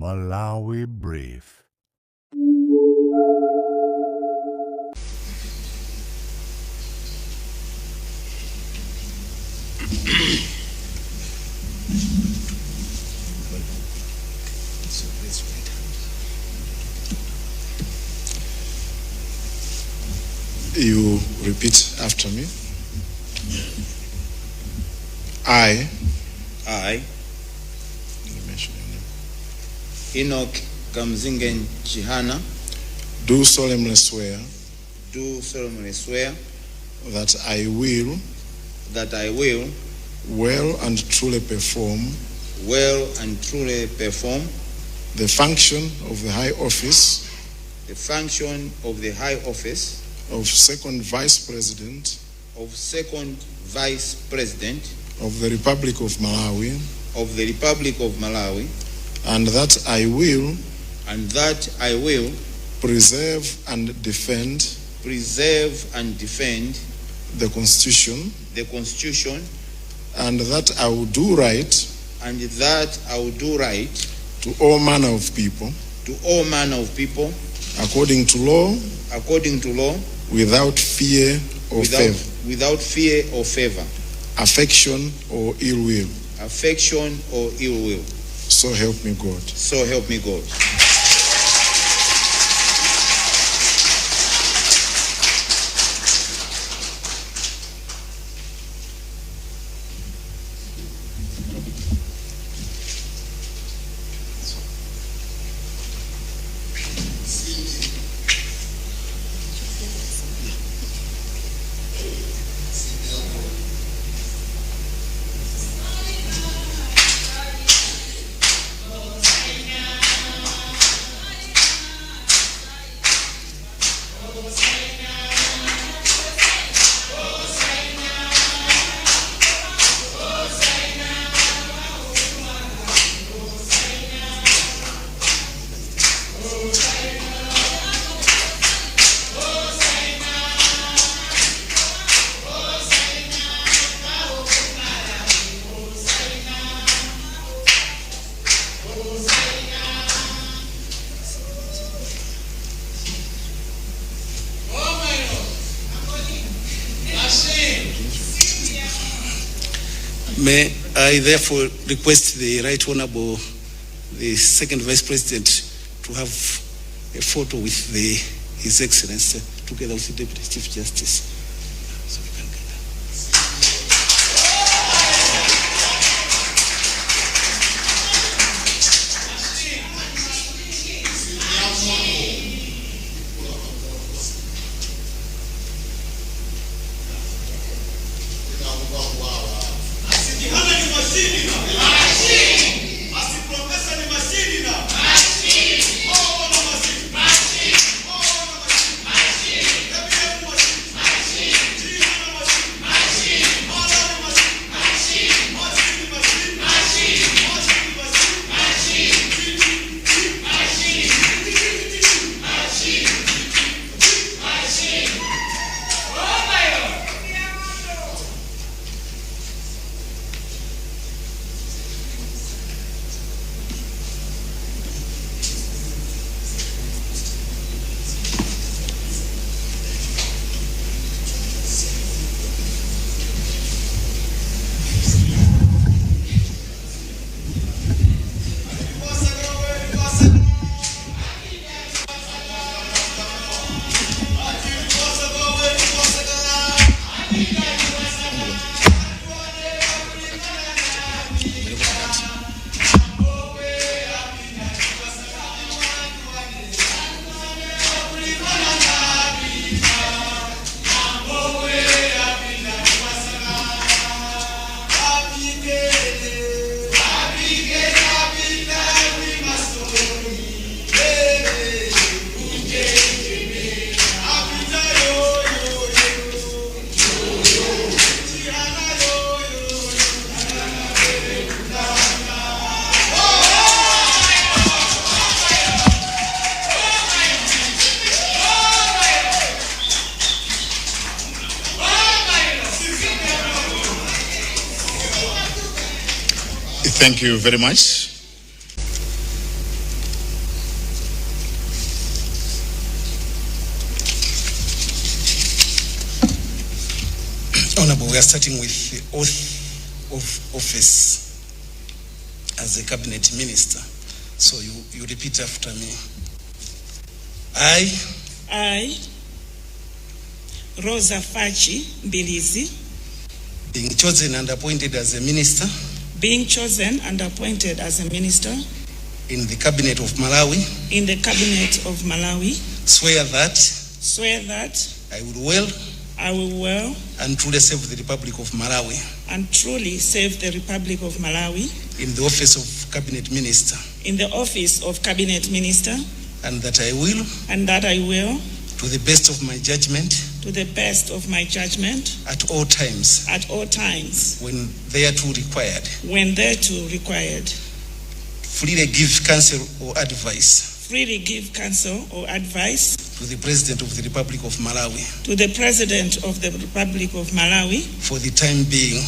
Malawi Brief. You repeat after me. I Enoch Kamzingen Chihana, do solemnly swear that I will well and truly perform the function of the high office of second vice president of the Republic of Malawi, and that I will preserve and defend the Constitution, and that I will do right to all manner of people, according to law, without fear or favor, affection or ill will. So help me God. May I therefore request the Right Honorable, the Second Vice President, to have a photo with His Excellency together with the Deputy Chief Justice. So we can get that. Thank you very much. Honorable, we are starting with the oath of office as a cabinet minister. So you repeat after me. I, Rosa Fachi Mbilizi, being chosen and appointed as a minister in the cabinet of Malawi, swear that I will well and truly serve the Republic of Malawi in the office of cabinet minister, and that I will to the best of my judgment at all times when thereto required freely give counsel or advice to the President of the Republic of Malawi for the time being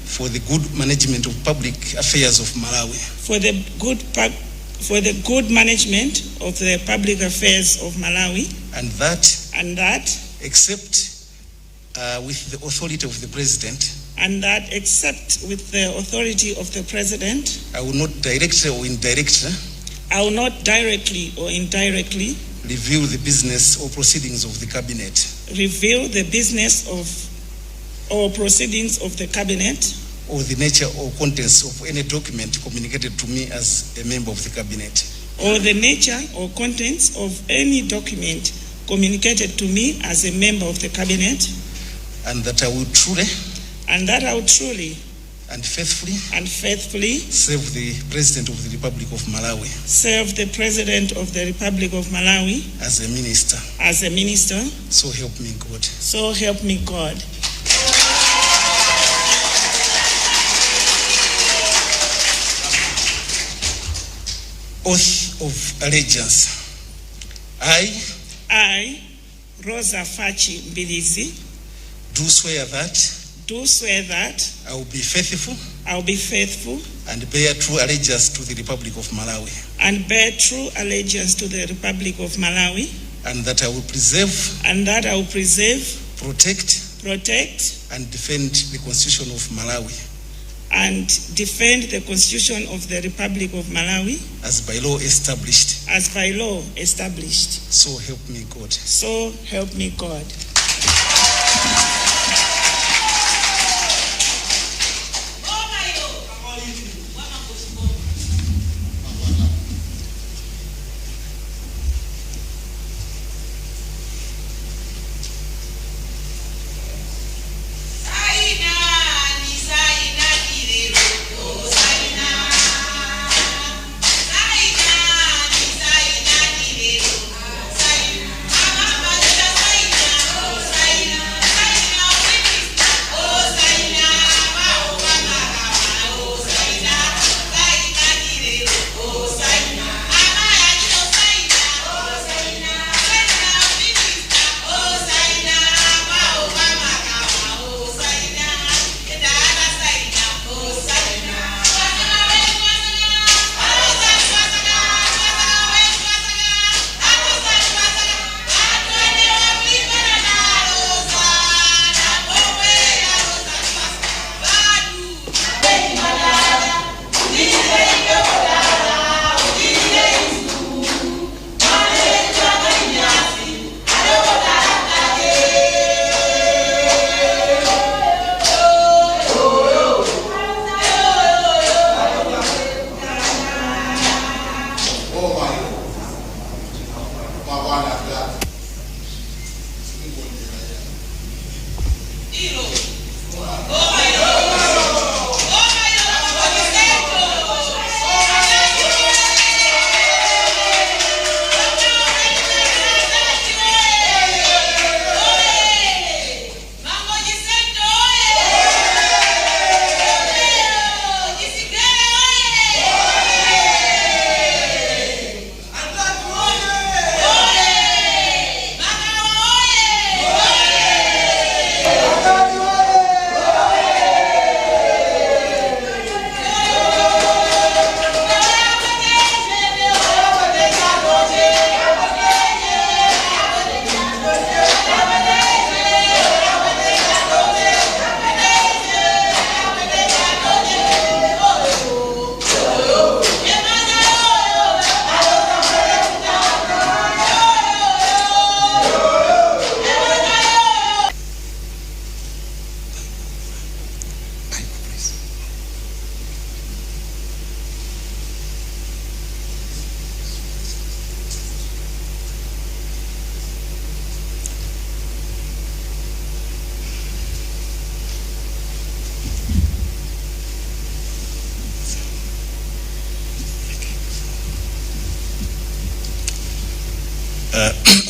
for the good management of public affairs of Malawi, and that except with the authority of the President, I will not directly or indirectly reveal the business or proceedings of the cabinet, or the nature or contents of any document communicated to me as a member of the cabinet, and that I will truly and faithfully serve the President of the Republic of Malawi as a minister. So help me God. Oath of allegiance. I, Rosa Fachi Mbilizi, do swear that I will be faithful and bear true allegiance to the Republic of Malawi, and that I will preserve, protect and defend the Constitution of Malawi as by law established. So help me God.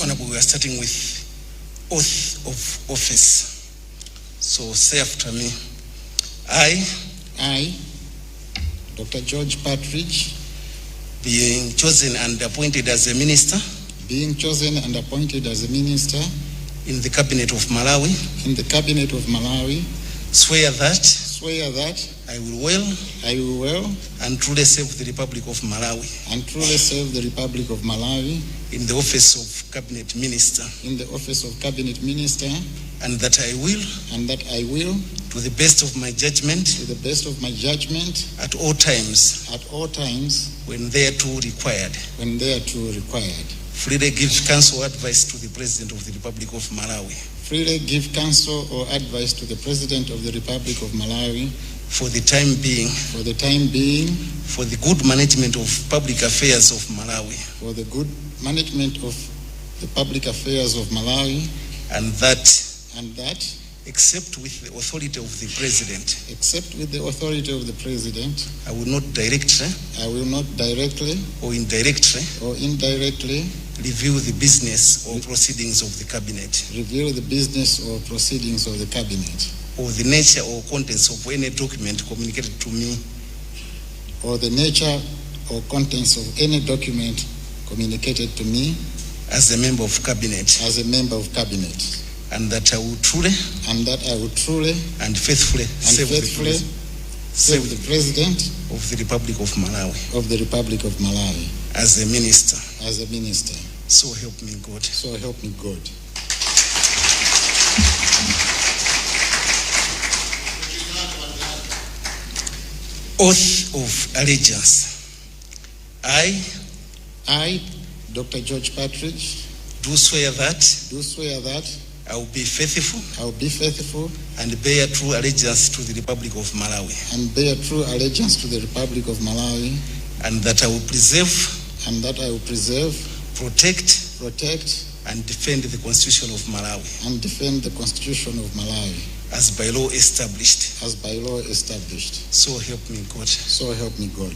Honorable, we are starting with oath of office. So say after me. I, Dr. George Partridge, being chosen and appointed as a minister being chosen and appointed as a minister in the cabinet of Malawi, swear that I will well and truly serve the Republic of Malawi in the office of cabinet minister, and that I will to the best of my judgment at all times when thereto required freely give counsel or advice to the President of the Republic of Malawi for the time being for the good management of public affairs of Malawi, and that except with the authority of the President, I will not directly or indirectly review the business or proceedings of the cabinet, or the nature or contents of any document communicated to me as a member of cabinet, and that I will truly and faithfully serve the President of the Republic of Malawi as a minister. So help me God. Oath of allegiance. I, Dr. George Partridge, do swear that I will be faithful and bear true allegiance to the Republic of Malawi, and that I will preserve, protect and defend the Constitution of Malawi as by law established. So help me God.